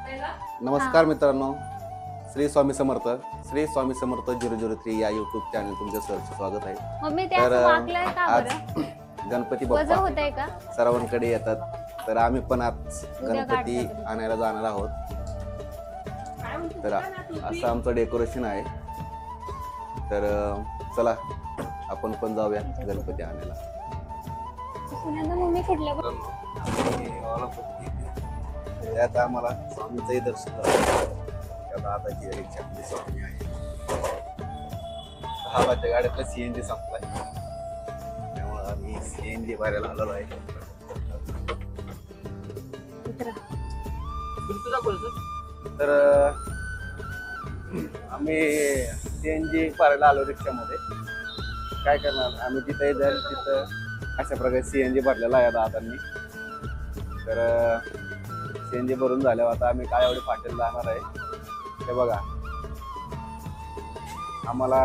नमस्कार मित्रांनो, श्री स्वामी समर्थ 003 या यूट्यूब चॅनल तुमचं सहर्ष स्वागत आहे। तर आज गणपती बाप्पा सर्वांकडे येतात, तर आम्ही पण आज गणपती आणायला जाणार आहोत। तर असं आमचं डेकोरेशन आहे, तर चला आपण पण जाऊया गणपती आणायला। त्यात आम्हाला स्वामीचंही दर्शन झालं। दादाची रिक्षातली स्वामी आहे। 6 वाजता गाड्यातला सीएनजी संपलाय, त्यामुळे आम्ही सीएनजी भरायला आलेलो आहे। तर आम्ही सीएनजी भरायला आलो रिक्षामध्ये। काय करणार आम्ही, तिथे जाईल तिथं अशा प्रकारे सीएनजी भरलेला आहे दादांनी। तर सीएनजी भरून झाल्यावर आता आम्ही काय एवढे फाटेल जाणार आहे ते बघा। आम्हाला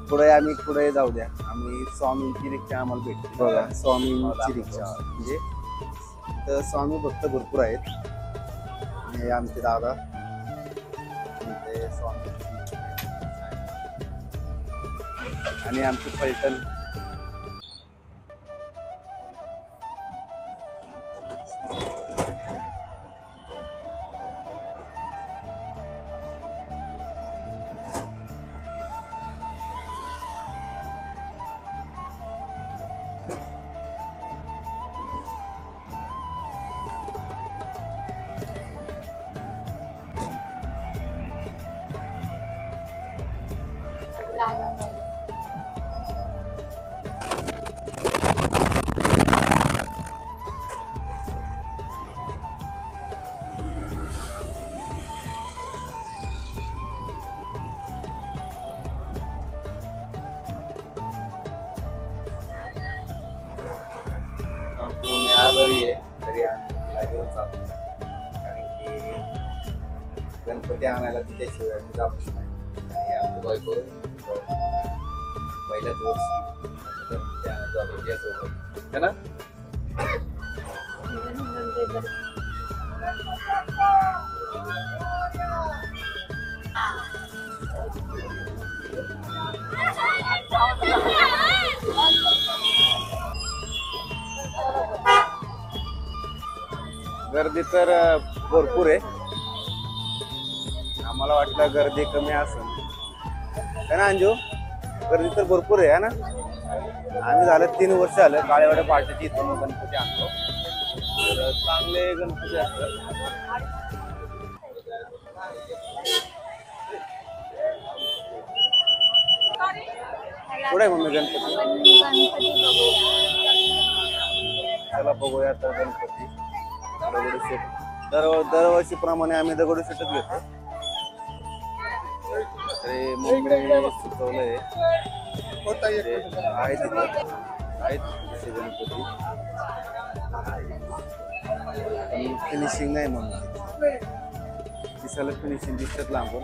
पुढे जाऊ द्या, आम्ही स्वामींची रिक्षा आम्हाला भेटते बघा। स्वामींची रिक्षा म्हणजे तर स्वामी भक्त भरपूर आहेत, हे आमचे दादा ते स्वामी आणि आमची फलटण। गणपती आणायला तिच्याशिवाय आम्ही जाऊच नाही। आमचं बायको पहिल्याच वर्षी गणपती आणायला सोबत है ना। गर्दी तर भरपूर आहे, आम्हाला वाटलं गर्दी कमी असेल है ना अंजू। गर्दी तर भरपूर आहे ना। आम्ही झालं 3 वर्ष झालं काळेवाड्या पार्टीची इथून गणपती आणतो, तर चांगले गणपती असतात। पुढे मम्मी गणपती चला बघूया तर गणपती दगडूशेठ। दरवर्षीप्रमाणे आम्ही दगडूशेठच घेतो। ते मम्मीने सुचवलंय आहेत गणपती, फिनिशिंग नाही म्हणून दिसायला फिनिशिंग दिसतात लांबून,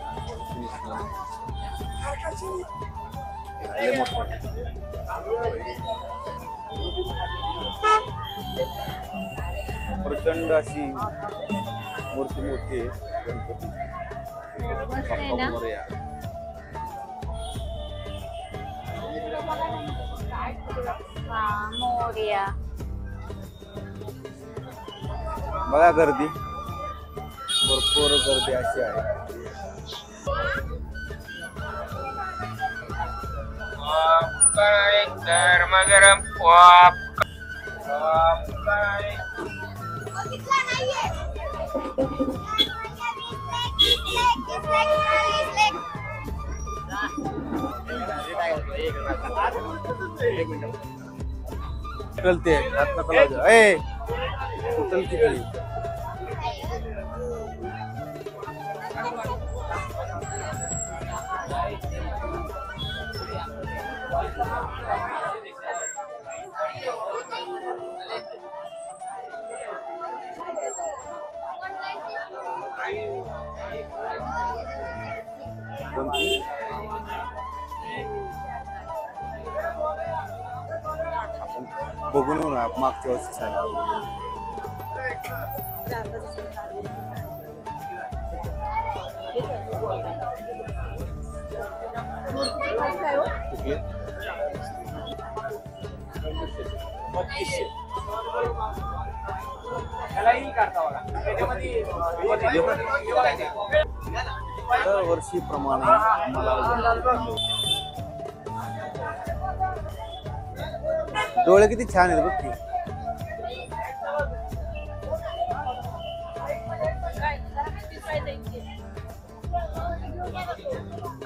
प्रचंड अशी मूर्ती मोठी आहे गणपती। बघा गर्दी भरपूर गर्दी अशी आहे। चलते बघून मागच्या वर्षी वर्षीप्रमाणे डोळे किती छान आहेत बघ की.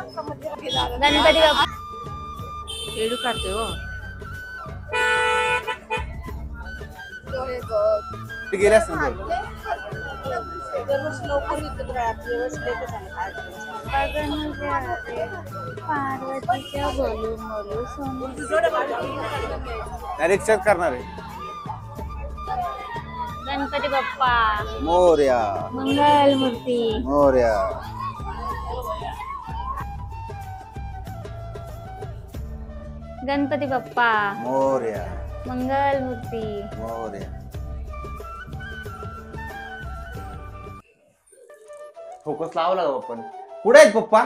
गणपती बाप्पा खेळू काढतोय हो. गेले असतील पार्वतीच्या बोलू बोलू सोनू डायरेक्ट करणार आहे. गणपती बाप्पा मोरया मंगल मूर्ती मोरया. गणपती बाप्पा मोरया मंगल मूर्ती मोरया. फोकस लावला का पप्पा? कुठे आहेत पप्पा?